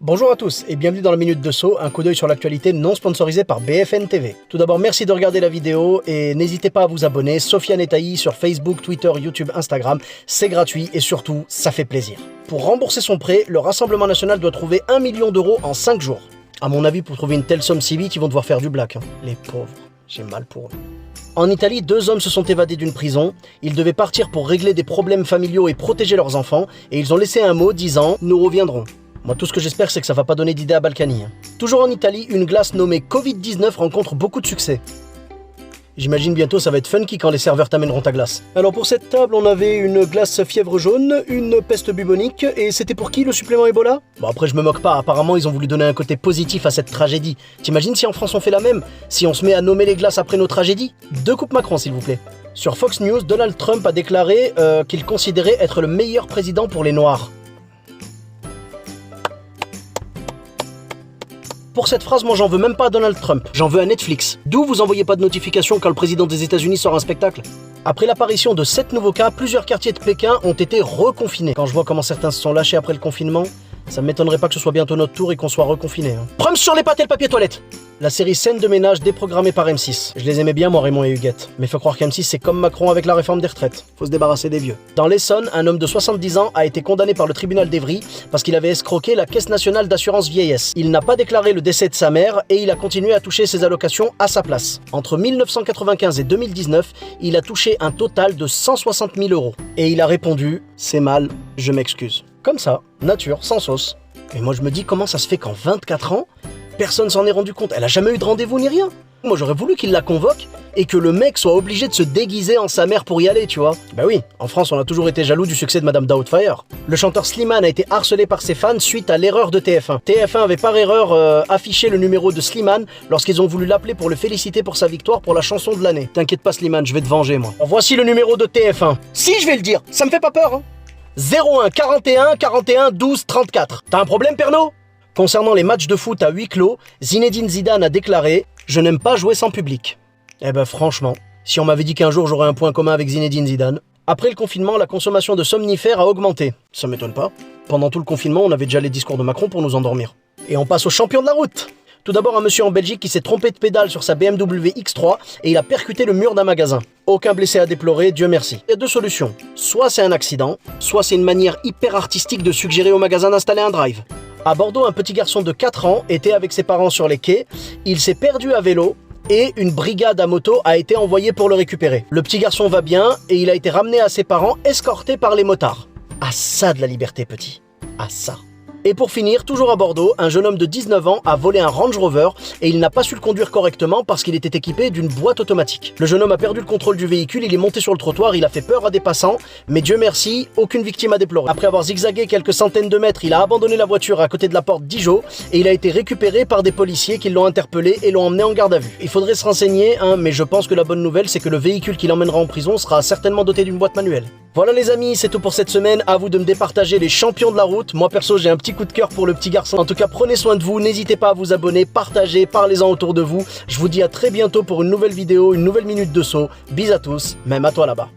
Bonjour à tous et bienvenue dans la Minute de Saut, un coup d'œil sur l'actualité non sponsorisée par BFN TV. Tout d'abord, merci de regarder la vidéo et n'hésitez pas à vous abonner. Sofiane et Taï sur Facebook, Twitter, YouTube, Instagram, c'est gratuit et surtout, ça fait plaisir. Pour rembourser son prêt, le Rassemblement National doit trouver 1 million d'euros en 5 jours. À mon avis, pour trouver une telle somme si vite, ils vont devoir faire du black. Les pauvres, j'ai mal pour eux. En Italie, 2 hommes se sont évadés d'une prison. Ils devaient partir pour régler des problèmes familiaux et protéger leurs enfants. Et ils ont laissé un mot disant « Nous reviendrons ». Moi, tout ce que j'espère, c'est que ça va pas donner d'idée à Balkany. Toujours en Italie, une glace nommée Covid-19 rencontre beaucoup de succès. J'imagine bientôt ça va être funky quand les serveurs t'amèneront ta glace. Alors pour cette table, on avait une glace fièvre jaune, une peste bubonique, et c'était pour qui le supplément Ebola? Bon après je me moque pas, apparemment ils ont voulu donner un côté positif à cette tragédie. T'imagines si en France on fait la même? Si on se met à nommer les glaces après nos tragédies? 2 coupes Macron s'il vous plaît. Sur Fox News, Donald Trump a déclaré qu'il considérait être le meilleur président pour les Noirs. Pour cette phrase, moi j'en veux même pas à Donald Trump, j'en veux à Netflix. D'où vous envoyez pas de notification quand le président des États-Unis sort un spectacle? Après l'apparition de 7 nouveaux cas, plusieurs quartiers de Pékin ont été reconfinés. Quand je vois comment certains se sont lâchés après le confinement, ça m'étonnerait pas que ce soit bientôt notre tour et qu'on soit reconfinés. Prums sur les pâtes et le papier toilette. La série Scène de ménage déprogrammée par M6. Je les aimais bien moi Raymond et Huguette, mais faut croire qu'M6 c'est comme Macron avec la réforme des retraites. Faut se débarrasser des vieux. Dans l'Essonne, un homme de 70 ans a été condamné par le tribunal d'Evry parce qu'il avait escroqué la Caisse nationale d'assurance vieillesse. Il n'a pas déclaré le décès de sa mère et il a continué à toucher ses allocations à sa place. Entre 1995 et 2019, il a touché un total de 160 000 euros. Et il a répondu « C'est mal, je m'excuse ». Comme ça, nature, sans sauce. Et moi je me dis comment ça se fait qu'en 24 ans, personne s'en est rendu compte. Elle a jamais eu de rendez-vous ni rien. Moi j'aurais voulu qu'il la convoque et que le mec soit obligé de se déguiser en sa mère pour y aller, tu vois. Bah oui, en France on a toujours été jaloux du succès de Madame Doubtfire. Le chanteur Slimane a été harcelé par ses fans suite à l'erreur de TF1. TF1 avait par erreur affiché le numéro de Slimane lorsqu'ils ont voulu l'appeler pour le féliciter pour sa victoire pour la chanson de l'année. T'inquiète pas Slimane, je vais te venger moi. Alors, voici le numéro de TF1. Si je vais le dire, ça me fait pas peur hein. 01 41 41 12 34. T'as un problème Pernod? Concernant les matchs de foot à huis clos, Zinedine Zidane a déclaré « Je n'aime pas jouer sans public ». Eh ben franchement, si on m'avait dit qu'un jour j'aurais un point commun avec Zinedine Zidane. Après le confinement, la consommation de somnifères a augmenté. Ça m'étonne pas. Pendant tout le confinement, on avait déjà les discours de Macron pour nous endormir. Et on passe aux champions de la route. Tout d'abord un monsieur en Belgique qui s'est trompé de pédale sur sa BMW X3 et il a percuté le mur d'un magasin. Aucun blessé à déplorer, Dieu merci. Il y a 2 solutions. Soit c'est un accident, soit c'est une manière hyper artistique de suggérer au magasin d'installer un drive. À Bordeaux, un petit garçon de 4 ans était avec ses parents sur les quais, il s'est perdu à vélo et une brigade à moto a été envoyée pour le récupérer. Le petit garçon va bien et il a été ramené à ses parents escorté par les motards. Ah ça de la liberté petit, ah ça. Et pour finir, toujours à Bordeaux, un jeune homme de 19 ans a volé un Range Rover et il n'a pas su le conduire correctement parce qu'il était équipé d'une boîte automatique. Le jeune homme a perdu le contrôle du véhicule, il est monté sur le trottoir, il a fait peur à des passants, mais Dieu merci, aucune victime à déplorer. Après avoir zigzagué quelques centaines de mètres, il a abandonné la voiture à côté de la porte d'Ijo et il a été récupéré par des policiers qui l'ont interpellé et l'ont emmené en garde à vue. Il faudrait se renseigner, hein, mais je pense que la bonne nouvelle c'est que le véhicule qui l'emmènera en prison sera certainement doté d'une boîte manuelle. Voilà les amis, c'est tout pour cette semaine, à vous de me départager les champions de la route. Moi perso j'ai un petit coup de cœur pour le petit garçon. En tout cas prenez soin de vous, n'hésitez pas à vous abonner, partagez, parlez-en autour de vous. Je vous dis à très bientôt pour une nouvelle vidéo, une nouvelle minute de saut. Bis à tous, même à toi là-bas.